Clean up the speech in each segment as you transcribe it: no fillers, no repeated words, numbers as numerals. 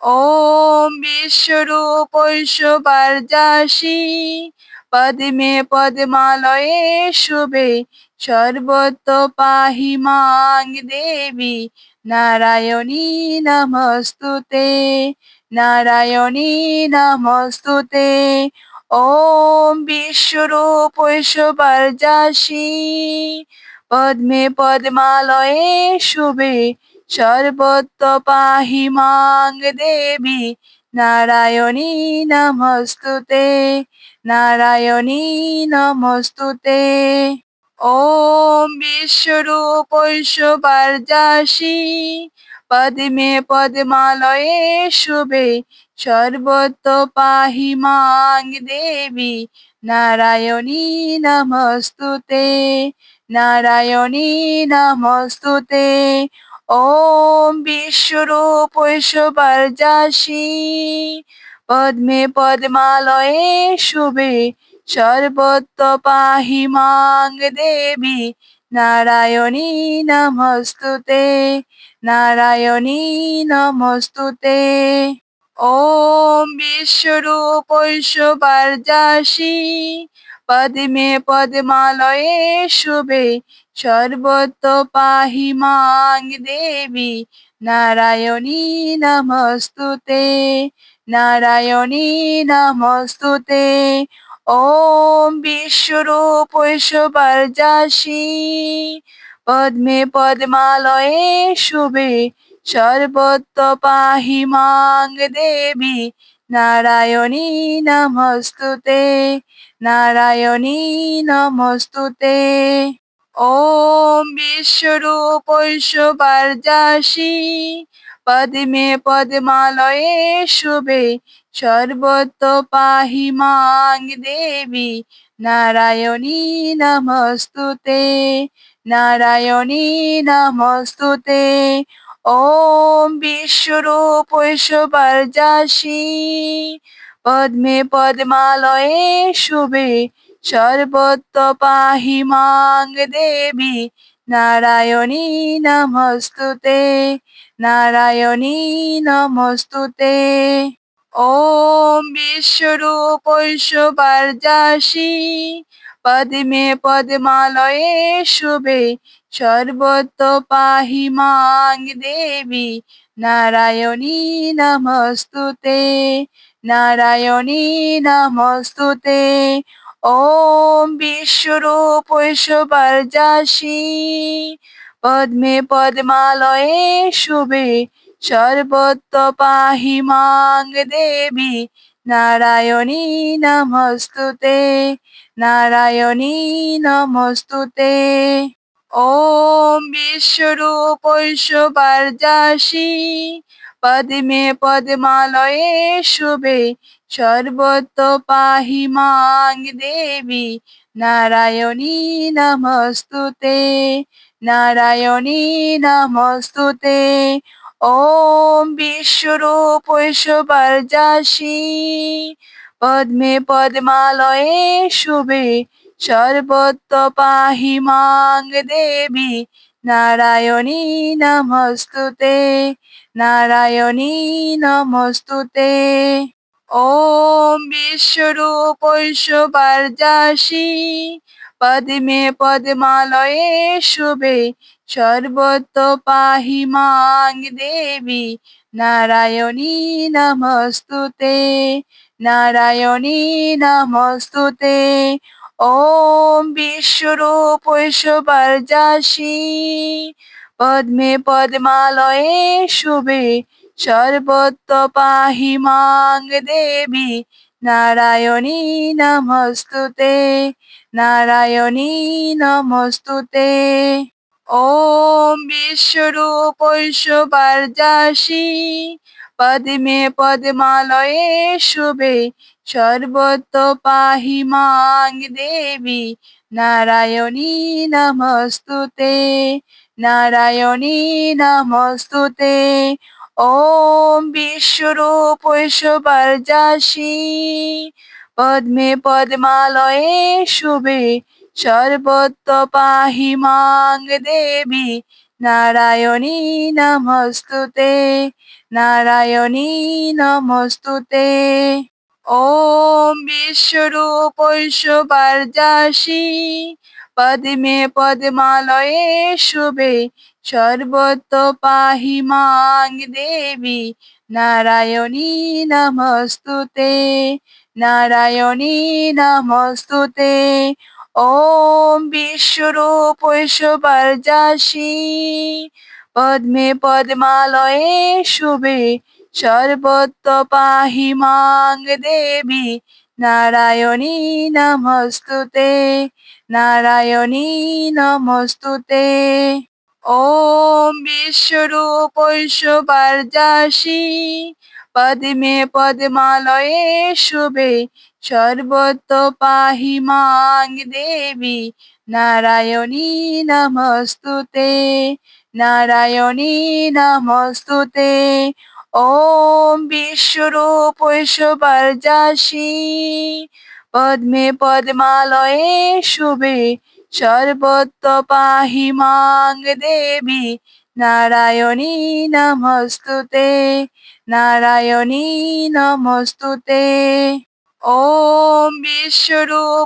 ॐ विश्वरूपैश्वर्यासि पद्मे पद्मालये शुभे सर्वतो पाहि मां देवी नारायणी नमस्तुते नारायणी नमस्तुते ॐ विश्वरूपैश्वर्यासि पद्मे पद्मालये शुभे सर्वतो पाहि मां देवी नारायणी नमस्तुते नारायणी नमस्तुते ॐ विश्वरूपैश्वर्यासि पद्मे पद्मालये शुभे सर्वतो पाहि मां देवी नारायणी नमस्तुते नारायणी नमस्तुते ॐ विश्वरूपैश्वर्यासि पद्मे पद्मालये शुभे सर्वतो पाहि मां देवी नारायणी नमस्तुते नारायणी नमस्तुते ॐ विश्वरूपैश्वर्यासि पद्मे पद्मालये शुभे सर्वतो पाहि मां देवी नारायणी नमस्तुते नारायणी नमस्तुते ॐ विश्वरूपैश्वर्यासि पद्मे पद्मालये शुभे सर्वतो पाहि मां देवी नारायणी नमस्तुते नारायणी नमस्तुते ॐ विश्वरूपैश्वर्यासि पद्मे पद्मालये शुभे सर्वतो पाहि मां देवी नारायणी नमस्तुते नारायणी नमस्तुते ॐ विश्वरूपैश्वर्यासि पद्मे पद्मालये शुभे सर्वतो पाहि मां देवी नारायणी नमस्तुते नारायणी नमस्तुते ॐ विश्वरूपैश्वर्यासि पद्मे पद्मालये शुभे सर्वतो पाहि मां देवी नारायणी नमस्तुते नारायणी नमस्तुते ॐ विश्वरूपैश्वर्यासि पद्मे पद्मालये शुभे सर्वतो पाहि मां देवी नारायणी नमस्तुते नारायणी नमस्तुते ॐ विश्वरूपैश्वर्यासि पद्मे पद्मालये शुभे सर्वतो पाहि मां देवी नारायणी नमस्तुते नारायणी नमस्तुते ॐ विश्वरूपैश्वर्यासि पद्मे पद्मालये शुभे सर्वतो पाहि मां देवी नारायणी नमस्तुते नारायणी नमस्तुते ॐ विश्वरूपैश्वर्यासि पद्मे पद्मालये शुभे सर्वतो पाहि मां देवी नारायणी नमस्तुते नारायणी नमस्तुते ॐ विश्वरूपैश्वर्यासि पद्मे पद्मालये शुभे सर्वतो पाहि मां देवी नारायणी नमस्तुते नारायणी नमस्तुते ॐ विश्वरूपैश्वर्यासि पद्मे पद्मालये शुभे सर्वतो पाहि मां देवी नारायणी नमस्तुते नारायणी नमस्तुते ॐ विश्वरूपैश्वर्यासि पद्मे पद्मालये शुभे सर्वतो पाहि मां देवी नारायणी नमस्तुते নারায়ণী নমস্তুতে। ॐ विश्वरूपैश्वर्यासि पद्मे पद्मालये शुभे सर्वतो पाहि मां देवी नारायणी नमस्तुते। नारायणी नमस्तुते। ॐ विश्वरूपैश्वर्यासि पद्मे पद्मालये शुभे सर्वतो पाहि मां देवी नारायणी नमस्तुते। नारायणी नमस्तुते। ॐ विश्वरूपैश्वर्यासि पद्मे पद्मालये शुभे सर्वतो पाहि मां देवी नारायणी नमस्तुते। नारायणी नमस्तुते। ॐ विश्वरूपैश्वर्यासि पद्मे पद्मालये शुभे सर्वतो पाहि मां देवी नारायणी नमस्तुते। नारायणी नमस्तुते। ॐ विश्वरूपैश्वर्यासि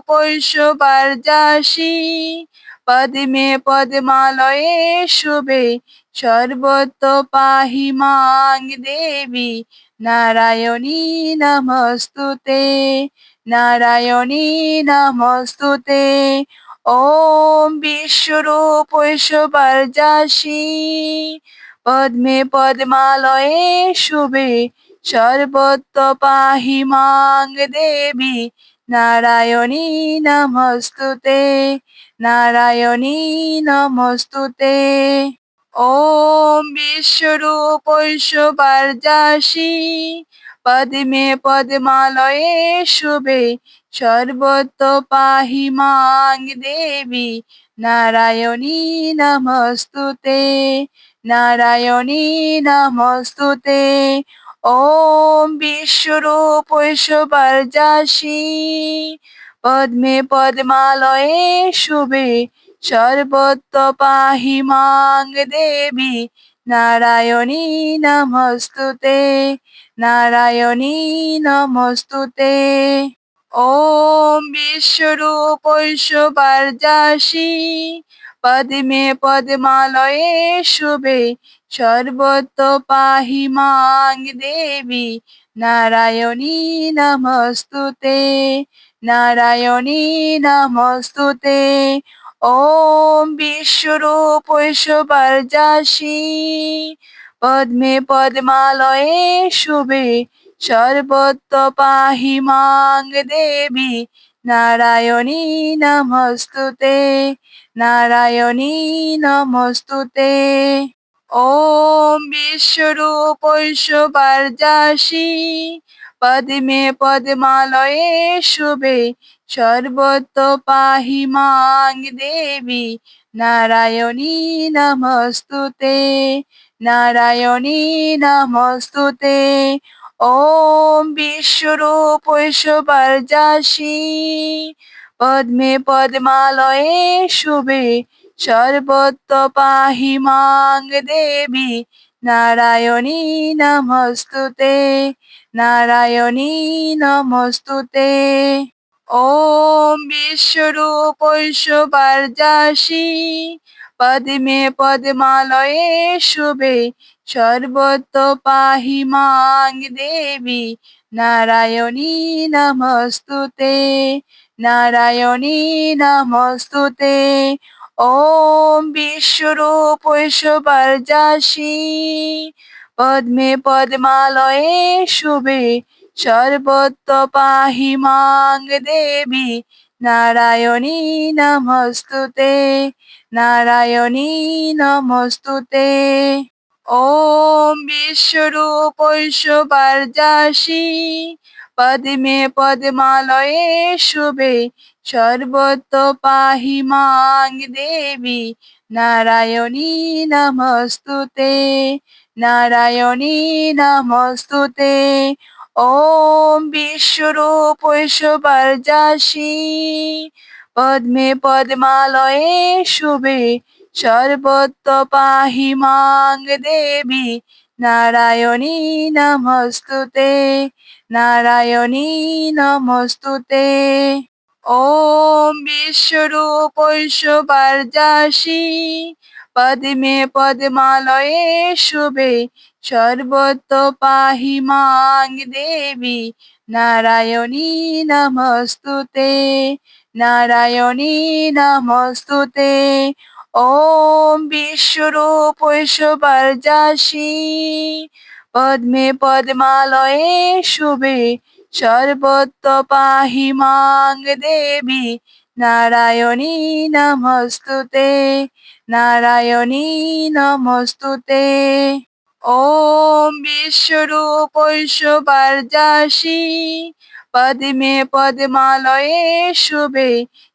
पद्मे पद्मालये शुभे सर्वतो पाहि मां देवी नारायणी नमस्तुते। नारायणी नमस्तुते। ॐ विश्वरूपैश्वर्यासि पद्मे पद्मालये शुभे सर्वतो पाहि मां देवी नारायणी नमस्तुते। नारायणी नमस्तुते। ॐ विश्वरूपैश्वर्यासि पद्मे पद्मालये शुभे सर्वतो पाहि मां देवी नारायणी नमस्तुते। नारायणी नमस्तुते। ॐ विश्वरूपैश्वर्यासि पद्मे पद्मालये शुभे सर्वतो पाहि मां देवी नारायणी नमस्तुते। नारायणी नमस्तुते। ॐ विश्वरूपैश्वर्यासि पद्मे पद्मालये शुभे सर्वतो पाहि मां देवी नारायणी नमस्तुते। नारायणी नमस्तुते। ॐ विश्वरूपैश्वर्यासि पद्मे पद्मालये शुभे सर्वतो पाहि मां देवी नारायणी नमस्तुते। नारायणी नमस्तुते। ॐ विश्वरूपैश्वर्यासि पद्मे पद्मालये शुभे सर्वतो पाहि मां देवी नारायणी नमस्तुते। नारायणी नमस्तुते। ॐ विश्वरूपैश्वर्यासि पद्मे पद्मालये शुभे सर्वतो पाहि मां देवी नारायणी नमस्तुते। नारायणी नमस्तुते। ॐ विश्वरूपैश्वर्यासि पद्मे पद्मालये शुभे सर्वतो पाहि मां देवी नारायणी नमस्तुते। नारायणी नमस्तुते। ॐ विश्वरूपैश्वर्यासि पद्मे पद्मालये शुभे सर्वतो पाहि मां देवी नारायणी नमस्तुते। नारायणी नमस्तुते। ॐ विश्वरूपैश्वर्यासि पद्मे पद्मालये शुभे सर्वतो पाहि मां देवी नारायणी नमस्तुते। नारायणी नमस्तुते। ॐ विश्वरूपैश्वर्यासि पद्मे पद्मालये शुभे सर्वतो पाहि मां देवी নারায়ণী নমস্তুতে, নারায়ণী নমস্তুতে। ॐ विश्वरूपैश्वर्यासि पद्मे पद्मालये शुभे सर्वतो पाहि मां देवी नारायणी नमस्तुते, नारायणी नमस्तुते। ॐ विश्वरूपैश्वर्यासि पद्मे पद्मालये शुभे सर्वतो पाहि मां देवी नारायणी नमस्तुते, नारायणी नमस्तुते। ॐ विश्वरूपैश्वर्यासि पद्मे पद्मालये शुभे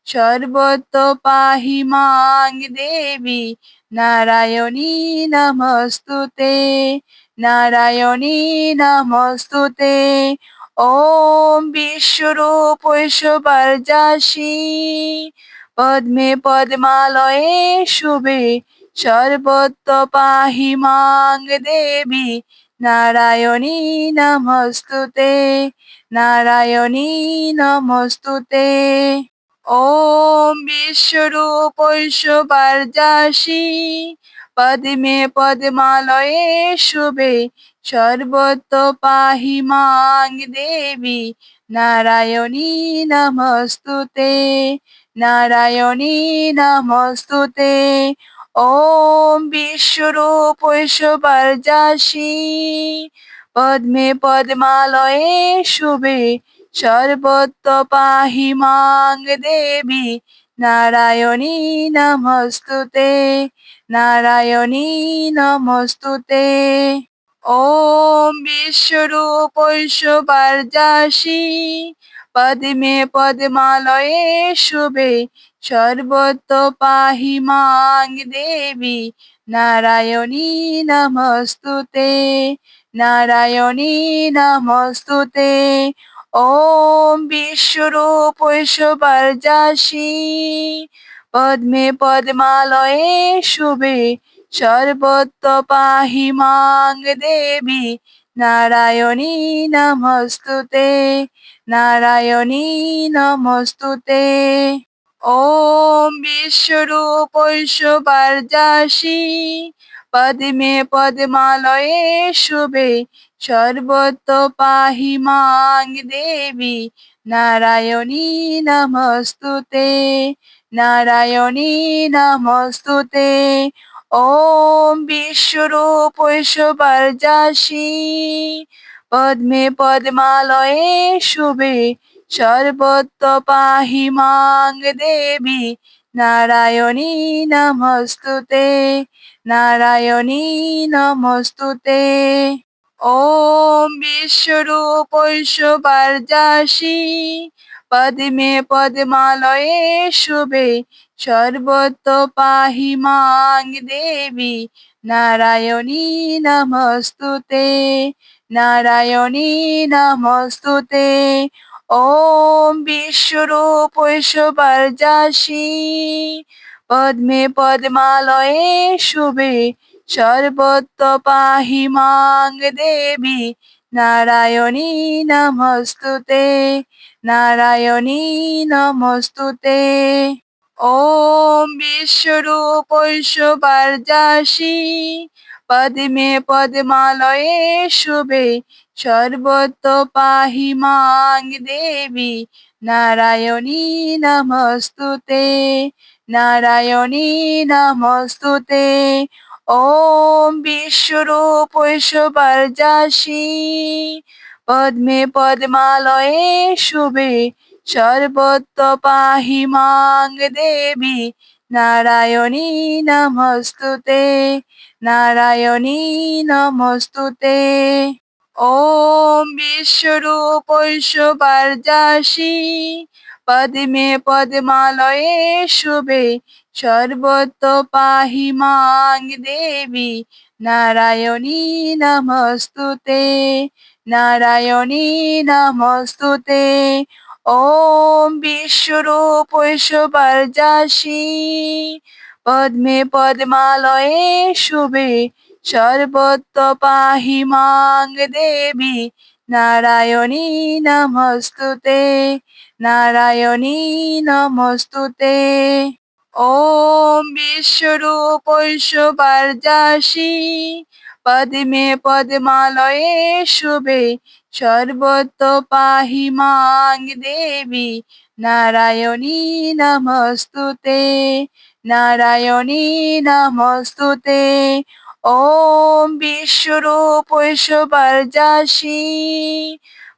सर्वतो पाहि मां देवी नारायणी नमस्तुते, नारायणी नमस्तुते। ॐ विश्वरूपैश्वर्यासि पद्मे पद्मालये शुभे सर्वतो पाहि मां देवी नारायणी नमस्तुते, नारायणी नमस्तुते। ॐ विश्वरूपैश्वर्यासि पद्मे पद्मालये शुभे सर्वतो पाहि मां देवी नारायणी नमस्तुते, नारायणी नमस्तुते। ॐ विश्वरूपैश्वर्यासि पद्मे पद्मालये शुभे सर्वतो पाहि मां देवी नारायणी नमस्तुते, नारायणी नमस्तुते। ॐ विश्वरूपैश्वर्यासि पद्मे पद्मालये शुभे सर्वतो पाहि मां देवी नारायणी नमस्तुते, नारायणी नमस्तुते। ॐ विश्वरूपैश्वर्यासि पद्मे पद्मालये शुभे सर्वतो पाहि मां देवी नारायणी नमस्तुते, नारायणी नमस्तुते। ॐ विश्वरूपैश्वर्यासि पद्मे पद्मालये शुभे सर्वतो पाहि मां देवी नारायणी नमस्तुते, नारायणी नमस्तुते। ॐ विश्वरूपैश्वर्यासि पद्मे पद्मालये शुभे सर्वतो पाहि मां देवी नारायणी नमस्तुते, नारायणी नमस्तुते। ॐ विश्वरूपैश्वर्यासि पद्मे पद्मालये शुभे सर्वतो पाहि मां देवी नारायणी नमस्तुते, नारायणी नमस्तुते। ॐ विश्वरूपैश्वर्यासि पद्मे पद्मालये शुभे सर्वतो पाहि मां देवी नारायणी नमस्तुते, नारायणी नमस्तुते। ॐ विश्वरूपैश्वर्यासि पद्मे पद्मालये शुभे सर्वतो पाहि मां देवी नारायणी नमस्तुते, नारायणी नमस्तुते। ॐ विश्वरूपैश्वर्यासि पद्मे पद्मालये शुभे सर्वतो पाहि मां देवी नारायणी नमस्तुते, नारायणी नमस्तुते। ॐ विश्वरूपैश्वर्यासि पद्मे पद्मालये शुभे सर्वतो पाहि मां देवी नारायणी नमस्तुते, नारायणी नमस्तुते। ॐ विश्वरूपैश्वर्यासि पद्मे पद्मालये शुभे सर्वत्र पाहि मां देवी नारायणी नमस्तुते नारायणी नमस्तुते। ॐ विश्वरूपैश्वर्यासि पद्मे पद्मालये शुभे सर्वत्र पाहि मां देवी नारायणी नमस्तुते नारायणी नमस्तुते। ॐ विश्वरूपैश्वर्यासि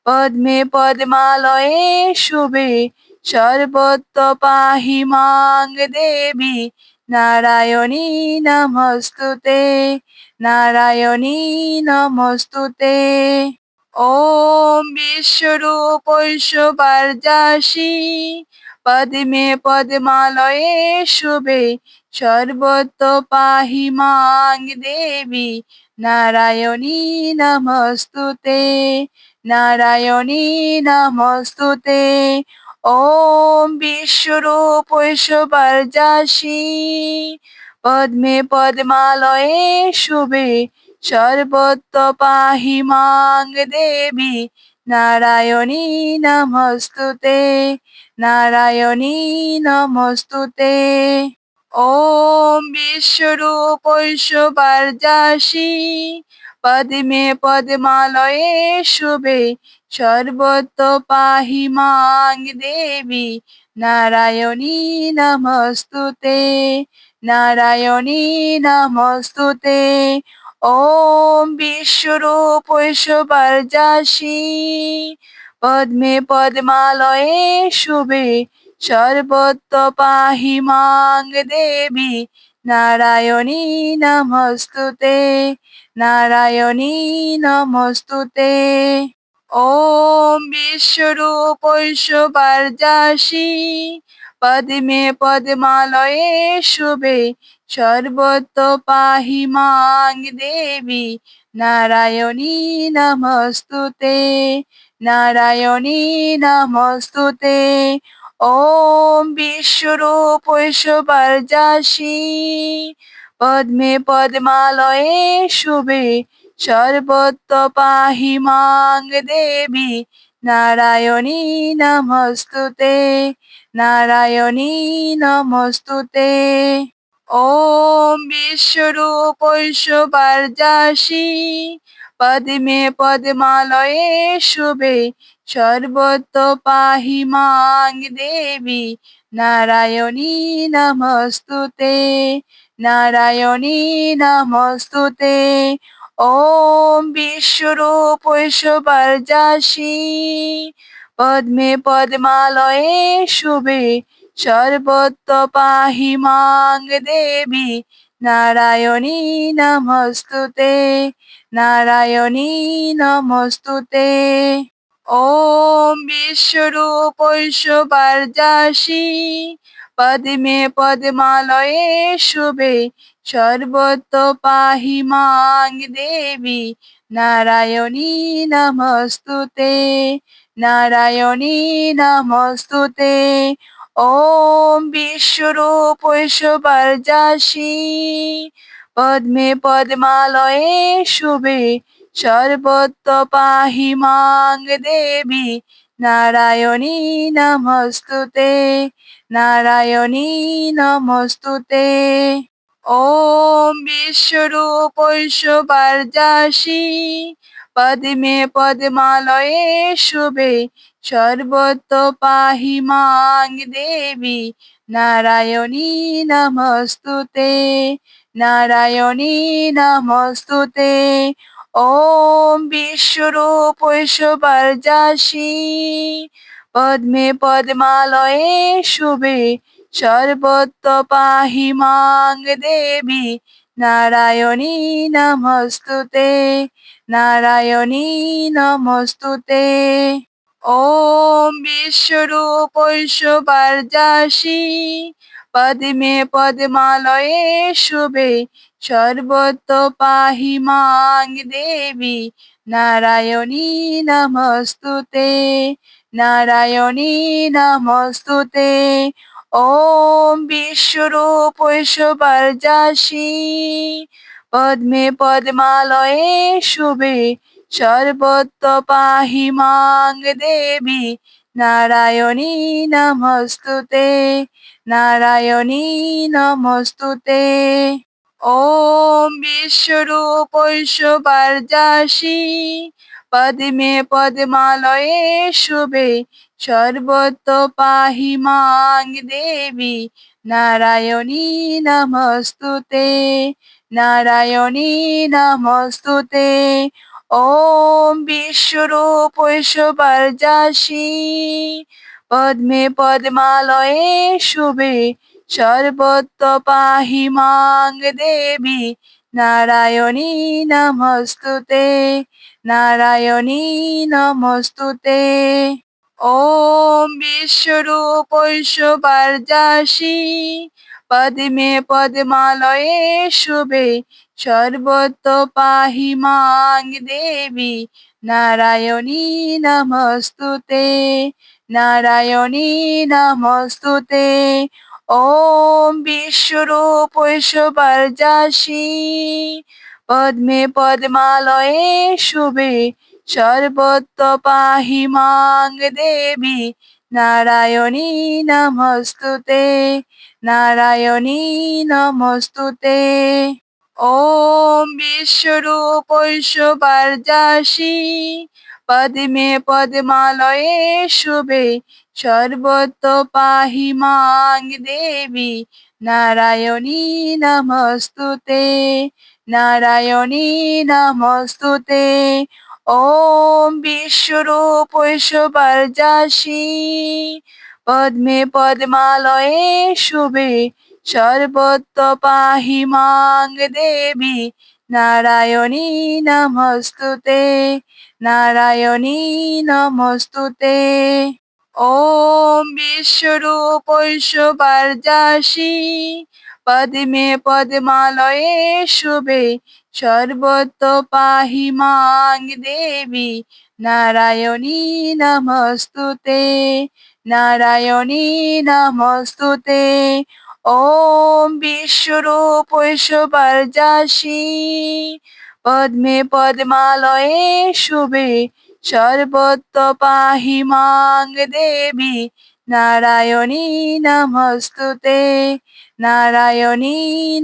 पद्मे पद्मालये शुभे सर्वत्र पाहि मां देवी नारायणी नमस्तुते नारायणी नमस्तुते। ॐ विश्वरूपैश्वर्यासि पद्मे पद्मालये शुभे सर्वत्र पाहि मां देवी नारायणी नमस्तुते नारायणी नमस्तुते। ॐ विश्वरूपैश्वर्यासि पद्मे पद्मालये शुभे सर्वत्र पाहि मां देवी नारायणी नमस्तुते नारायणी नमस्तुते। ॐ विश्वरूपैश्वर्यासि पद्मे पद्मालये शुभे सर्वत्र पाहि मां देवी नारायणी नमस्तुते नारायणी नमस्तुते। ॐ विश्वरूपैश्वर्यासि पद्मे पद्मालये शुभे सर्वत्र पाहि मां देवी नारायणी नमस्तुते नारायणी नमस्तुते। ॐ विश्वरूपैश्वर्यासि पद्मे पद्मालये शुभे सर्वत्र पाहि मां देवी नारायणी नमस्तुते नारायणी नमस्तुते। ॐ विश्वरूपैश्वर्यासि पद्मे पद्मालये शुभे सर्वत्र पाहि मां देवी नारायणी नमस्तुते नारायणी नमस्तुते। ॐ विश्वरूपैश्वर्यासि पद्मे पद्मालये शुभे सर्वत्र पाहि मां देवी नारायणी नमस्तुते नारायणी नमस्तुते। ॐ विश्वरूपैश्वर्यासि पद्मे पद्मालये शुभे सर्वत्र पाहि मां देवी नारायणी नमस्तुते नारायणी नमस्तुते। ॐ विश्वरूपैश्वर्यासि पद्मे पद्मालये शुभे सर्वत्र पाहि मां देवी नारायणी नमस्तुते नारायणी नमस्तुते। ॐ विश्वरूपैश्वर्यासि पद्मे पद्मालये शुभे सर्वत्र पाहि मां देवी नारायणी नमस्तुते नारायणी नमस्तुते। ॐ विश्वरूपैश्वर्यासि पद्मे पद्मालये शुभे सर्वत्र पाहि मां देवी नारायणी नमस्तुते नारायणी नमस्तुते। ॐ विश्वरूपैश्वर्यासि पद्मे पद्मालये शुभे सर्वत्र पाहि मां देवी नारायणी नमस्तुते नारायणी नमस्तुते। ॐ विश्वरूपैश्वर्यासि पद्मे पद्मालये शुभे सर्वत्र पाहि मां देवी नारायणी नमस्तुते नारायणी नमस्तुते। ॐ विश्वरूपैश्वर्यासि পদ্মে পদ্মালয়ে শুভে সর্বত্র পাহি মাং দেবী নারায়ণী নমস্তুতে নারায়ণী নমস্তুতে। ওম বিশ্বরূপৈশ্বর্যাসি পদ্মে পদ্মালয়ে শুভে সর্বত্র পাহি মাং দেবী নারায়ণী নমস্তুতে নারায়ণী নমস্তুতে। ওম বিশ্বরূপৈশ্বর্যাসি পদ্মে পদ্মালয়ে শুভে সর্বত্র পাহি মাং দেবী নারায়ণী নমস্তুতে নারায়ণী নমস্তুতে। ওম বিশ্বরূপৈশ্বর্যাসি পদ্মে পদ্মালয়ে শুভে সর্বত্র পাহি মাং দেবী নারায়ণী নমস্তুতে নারায়ণী নমস্তুতে। ওম বিশ্বরূপৈশ্বর্যাসি পদ্মে পদ্মালয়ে শুভে সর্বত্র পাহি মাং দেবী নারায়ণী নমস্তুতে নারায়ণী নমস্তুতে। ওম বিশ্বরূপৈশ্বর্যাসি পদ্মে পদ্মালয়ে শুভে সর্বত্র পাহি মাং দেবী নারায়ণী নমস্তুতে নারায়ণী নমস্তুতে। ওম বিশ্বরূপৈশ্বর্যাসি পদ্মে পদ্মালয়ে শুভে সর্বত্র পাহি মাং দেবী নারায়ণী নমস্তুতে নারায়ণী নমস্তুতে। ওম বিশ্বরূপৈশ্বর্যাসি পদ্মে পদ্মালয়ে শুভে সর্বত্র পাহি মাং দেবী নারায়ণী নমস্তুতে নারায়ণী নমস্তুতে। ওম বিশ্বরূপৈশ্বর্যাসি পদ্মে পদ্মালয়ে শুভে সর্বত্র পাহি মাং দেবী নারায়ণী নমস্তুতে নারায়ণী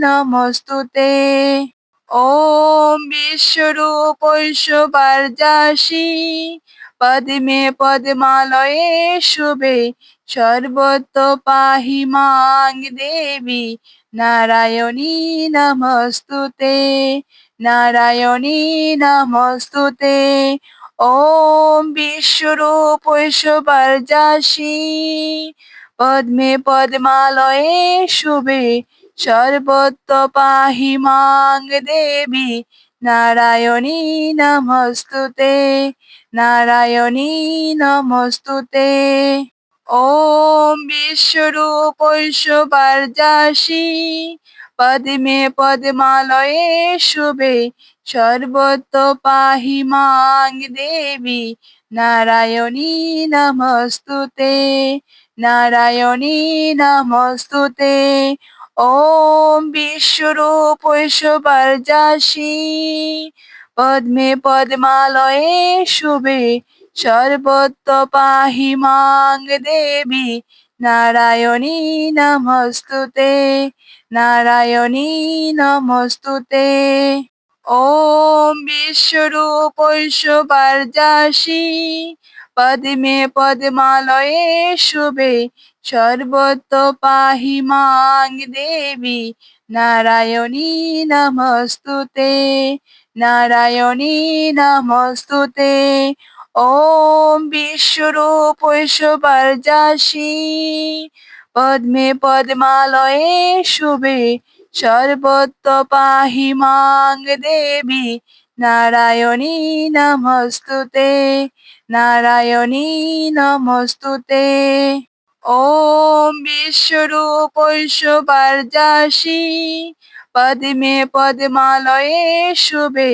নমস্তুতে। ওম বিশ্বরূপৈশ্বর্যাসি পদ্মে পদ্মালয়ে শুভে সর্বত্র পাহি মাং দেবী নারায়ণী নমস্তুতে নারায়ণী নমস্তুতে। ওম বিশ্বরূপৈশ্বর্যাসি পদ্মে পদ্মালয়ে শুভে সর্বত্র পাহি মাং দেবী নারায়ণী নমস্তুতে নারায়ণী নমস্তুতে। ওম বিশ্বরূপৈশ্বর্যাসি পদ্মে পদ্মালয়ে শুভে সর্বত্র পাহি মাং দেবী নারায়ণী নমস্তুতে নারায়ণী নমস্তুতে। ওম বিশ্বরূপৈশ্বর্যাসি পদ্মে পদ্মালয়ে শুভে সর্বত্র পাহি মাং দেবী নারায়ণী নমস্তুতে নারায়ণী নমস্তুতে। ওম বিশ্বরূপৈশ্বর্যাসি পদ্মে পদ্মালয়ে শুভে সর্বত্র পাহি মাং দেবী নারায়ণী নমস্তুতে নারায়ণী নমস্তুতে। ওম বিশ্বরূপৈশ্বর্যাসি পদ্মে পদ্মালয়ে শুভে সর্বত্র পাহি মাং দেবী নারায়ণী নমস্তুতে নারায়ণী নমস্তুতে। ওম বিশ্বরূপৈশ্বর্যাসি পদ্মে পদ্মালয়ে শুভে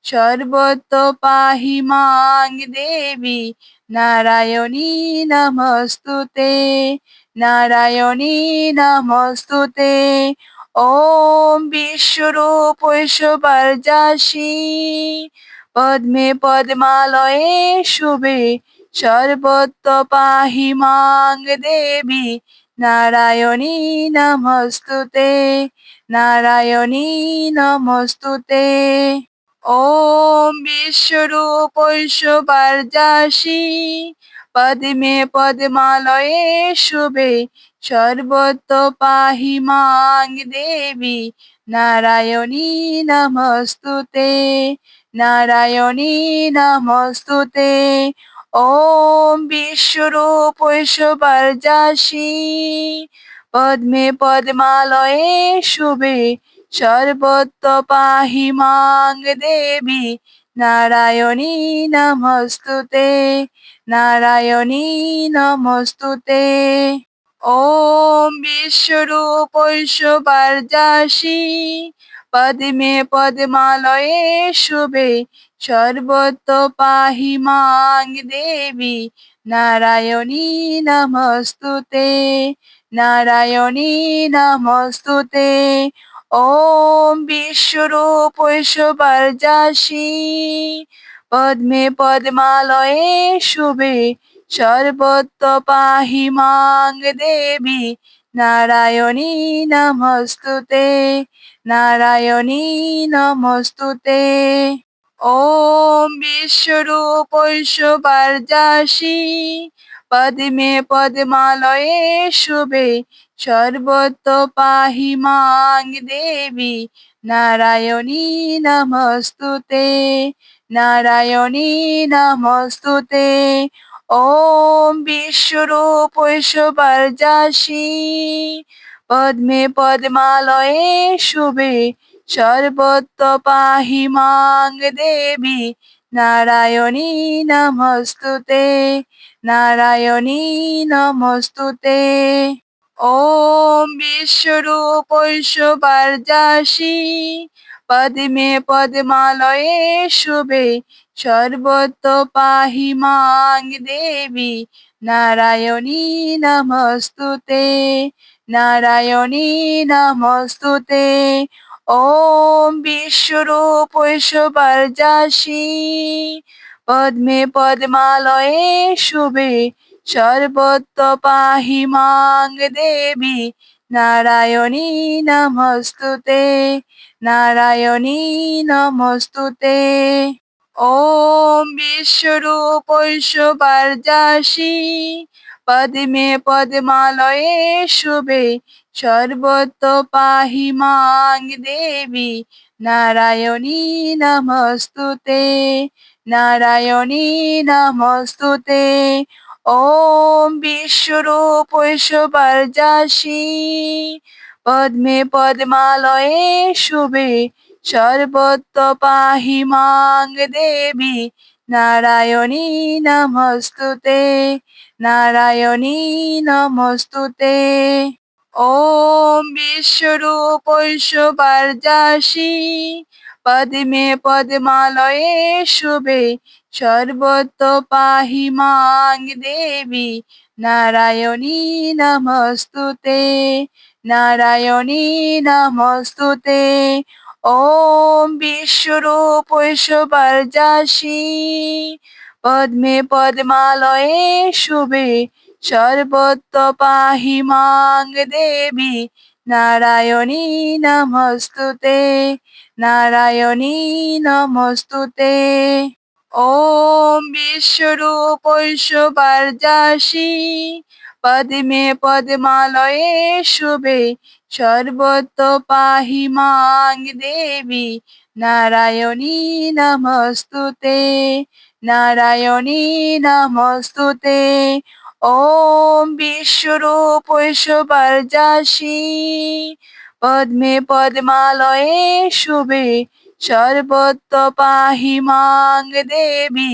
সর্বত্র পাহি মাং দেবী নারায়ণী নমস্তুতে নারায়ণী নমস্তুতে। ॐ विश्वरूप ঐশ্বর্যাসী পদ্মে পদ্মালয়ে শুভে সর্বত্র পাহি মাং দেবী নারায়ণী নমস্তুতে নারায়ণী নমস্তুতে ॐ विश्वरूप ঐশ্বর্যাসী পদ্মে পদ্মালয়ে শুভে সর্বত্র পাহি মাং দেবী নারায়ণী নমস্তুতে নারায়ণী নমস্তুতে ॐ বিশ্বরূপ ঐশ্বর্যাসী পদ্মে পদ্মালয়ে শুভে সর্বত্র পাহি মাং দেবী নারায়ণী নমস্তুতে নারায়ণী নমস্তুতে ॐ বিশ্বরূপ ঐশ্বর্যাসী পদ্মে পদ্মালয়ে শুভে সর্বত্র পাহি মাং দেবী নারায়ণী নমস্তুতে নারায়ণী নমস্তুতে ॐ বিশ্বরূপ ঐশ্বর্যাসী পদ্মে পদ্মালয়ে শুভে সর্বত্র পাহি মাং দেবী নারায়ণী নমস্তুতে নারায়ণী নমস্তুতে ॐ বিশ্বরূপ ঐশ্বর্যাসী পদ্মে পদ্মালয়ে শুভে সর্বত্র পাহি মাং দেবী নারায়ণী নমস্তুতে নারায়ণী নমস্তুতে ॐ বিশ্বরূপ ঐশ্বর্যাসী পদ্মে পদ্মালয়ে শুভে সর্বত্র পাহি মাং দেবী নারায়ণী নমস্তুতে নারায়ণী নমস্তুতে ॐ বিশ্বরূপ ঐশ্বর্যাসী পদ্মে পদ্মালয়ে শুভে সর্বত্র পাহি মাং দেবী নারায়ণী নমস্তুতে নারায়ণী নমস্তুতে ॐ বিশ্বরূপ ঐশ্বর্যাসী পদ্মে পদ্মালয়ে শুভে সর্বত্র পাহি মাং দেবী নারায়ণী নমস্তুতে নারায়ণী নমস্তুতে ॐ বিশ্বরূপ ঐশ্বর্যাসী পদ্মে পদ্মালয়ে শুভে সর্বত্র পাহি মাং দেবী নারায়ণী নমস্তুতে নারায়ণী নমস্তুতে ॐ বিশ্বরূপ ঐশ্বর্যাসী পদ্মে পদ্মালয়ে শুভে সর্বত্র পাহি মাং দেবী নারায়ণী নমস্তুতে নারায়ণী নমস্তুতে ॐ বিশ্বরূপ ঐশ্বর্যাসী পদ্মে পদ্মালয়ে শুভে সর্বত্র পাহি মাং দেবী নারায়ণী নমস্তুতে নারায়ণী নমস্তুতে ॐ বিশ্বরূপ ঐশ্বর্যাসী পদ্মে পদ্মালয়ে শুভে সর্বত্র পাহি মাং দেবী নারায়ণী নমস্তুতে নারায়ণী নমস্তুতে ॐ বিশ্বরূপ ঐশ্বর্যাসী পদ্মে পদ্মালয়ে শুভে সর্বত্র পাহি মাং দেবী নারায়ণী নমস্তুতে নারায়ণী নমস্তুতে ॐ বিশ্বরূপ ঐশ্বর্যাসী পদ্মে পদ্মালয়ে শুভে সর্বত্র পাহি মাং দেবী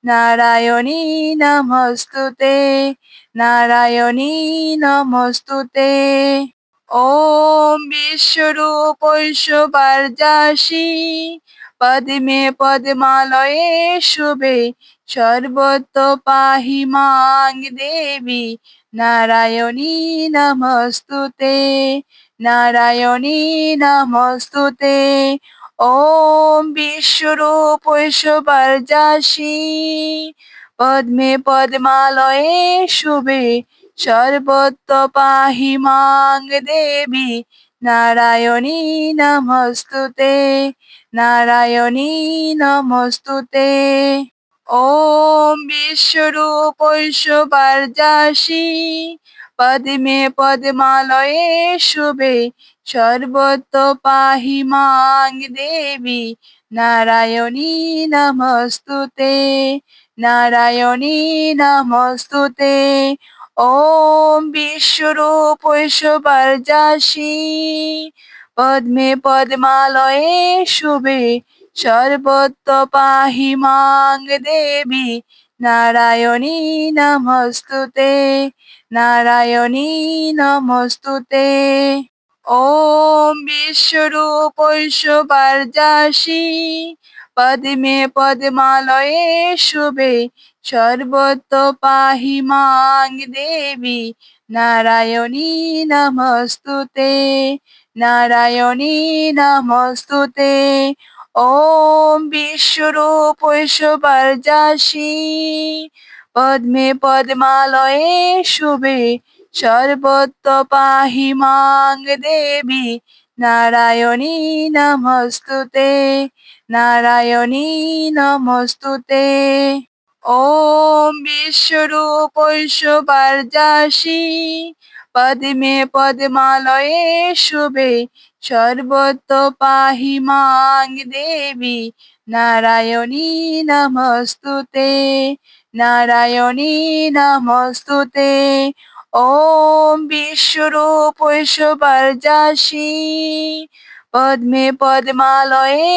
নারায়ণী নমস্তুতে নারায়ণী নমস্তুতে ॐ বিশ্বরূপ ঐশ্বর্যাসী পদ্মে পদ্মালয়ে শুভে सर्वतो पाहि मां देवी नारायणी नमस्तुते नारायणी नमस्तुते ॐ विश्वरूप ঐশ্বর্যাসী পদ্মে পদ্মালয়ে শুভে সর্বত্র পাহি মাং দেবী নারায়ণী নমস্তুতে নারায়ণী নমস্তুতে ॐ विश्वरूप ঐশ্বর্যাসী পদ্মে পদ্মালয়ে শুভে সর্বত্র পাহি মাং দেবী নারায়ণী নমস্তুতে নারায়ণী নমস্তুতে ॐ বিশ্বরূপ ঐশ্বর্যাসী পদ্মে পদ্মালয়ে শুভে সর্বত্র পাহি মাং দেবী নারায়ণী নমস্তুতে নারায়ণী নমস্তুতে ॐ বিশ্বরূপ ঐশ্বর্যাসী পদ্মে পদ্মালয়ে শুভে সর্বত্র পাহি মাং দেবী নারায়ণী নমস্তুতে নারায়ণী নমস্তুতে ॐ বিশ্বরূপ ঐশ্বর্যাসী পদ্মে পদ্মালয়ে শুভে সর্বত্র পাহি মাং দেবী নারায়ণী নমস্তুতে নারায়ণী নমস্তুতে ॐ বিশ্বরূপ ঐশ্বর্যাসী পদ্মে পদ্মালয়ে শুভে সর্বত্র পাহি মাং দেবী নারায়ণী নমস্তুতে নারায়ণী নমস্তুতে ॐ বিশ্বরূপ ঐশ্বর্যাসী পদ্মে পদ্মালয়ে